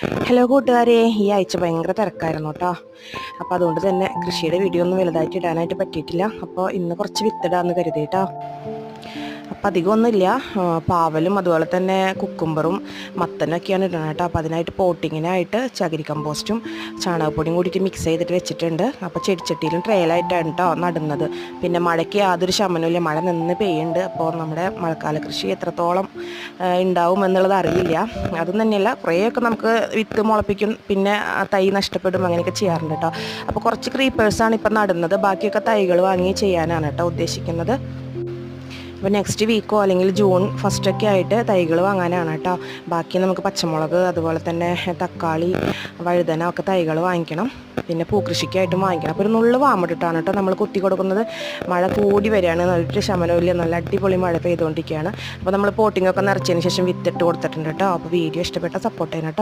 Hello കൂട്ടുകാരെ, ഈ ആഴ്ച ഭയങ്കര തിരക്കായിരുന്നു കേട്ടോ. അപ്പോൾ അതുകൊണ്ട് തന്നെ കൃഷിയുടെ വീഡിയോ ഒന്നും വലുതായിട്ട് ഇടാനായിട്ട് പറ്റിയിട്ടില്ല. അപ്പോൾ ഇന്ന് കുറച്ച് വിത്തിടാമെന്ന് കരുതി കേട്ടോ. അപ്പം അധികമൊന്നുമില്ല, പാവലും അതുപോലെ തന്നെ കുക്കുംബറും മത്തനൊക്കെയാണ് ഇടണം കേട്ടോ. അപ്പോൾ അതിനായിട്ട് പോട്ടിങ്ങിനായിട്ട് ചകിരി കമ്പോസ്റ്റും ചാണകപ്പൊടിയും കൂടിയിട്ട് മിക്സ് ചെയ്തിട്ട് വെച്ചിട്ടുണ്ട്. അപ്പോൾ ചെടിച്ചട്ടിയിലും ട്രേലായിട്ടാണ് കേട്ടോ നടുന്നത്. പിന്നെ മഴയ്ക്ക് യാതൊരു ശമനമില്ല, മഴ നിന്ന് പെയ്യുന്നുണ്ട്. അപ്പോൾ നമ്മുടെ മഴക്കാല കൃഷി എത്രത്തോളം ഉണ്ടാവും എന്നുള്ളത് അറിയില്ല. അതും തന്നെയല്ല, കുറേയൊക്കെ നമുക്ക് വിത്ത് മുളപ്പിക്കും, പിന്നെ തൈ നഷ്ടപ്പെടും, അങ്ങനെയൊക്കെ ചെയ്യാറുണ്ട് കേട്ടോ. അപ്പോൾ കുറച്ച് ക്രീപ്പേഴ്സാണ് ഇപ്പം നടുന്നത്, ബാക്കിയൊക്കെ തൈകൾ വാങ്ങി ചെയ്യാനാണ് കേട്ടോ ഉദ്ദേശിക്കുന്നത്. അപ്പോൾ നെക്സ്റ്റ് വീക്കോ അല്ലെങ്കിൽ ജൂൺ ഫസ്റ്റൊക്കെ ആയിട്ട് തൈകൾ വാങ്ങാനാണ് കേട്ടോ. ബാക്കി നമുക്ക് പച്ചമുളക്, അതുപോലെ തന്നെ തക്കാളി, വഴുതന ഒക്കെ തൈകൾ വാങ്ങിക്കണം. പിന്നെ പൂക്കൃഷിക്കായിട്ടും വാങ്ങിക്കണം. അപ്പോൾ ഒരു നുള്ളു വാമിട്ടിട്ടാണ് കേട്ടോ നമ്മൾ കുത്തി കൊടുക്കുന്നത്. മഴ കൂടി വരികയാണ്, നല്ലൊരു ശമനമില്ല, നല്ല അടിപൊളി മഴ പെയ്തുകൊണ്ടിരിക്കുകയാണ്. അപ്പോൾ നമ്മൾ പോട്ടിങ്ങൊക്കെ നിറച്ചതിന് ശേഷം വിത്തിട്ട് കൊടുത്തിട്ടുണ്ട് കേട്ടോ. അപ്പോൾ വീഡിയോ ഇഷ്ടപ്പെട്ട സപ്പോർട്ട് ചെയ്യണം കേട്ടോ.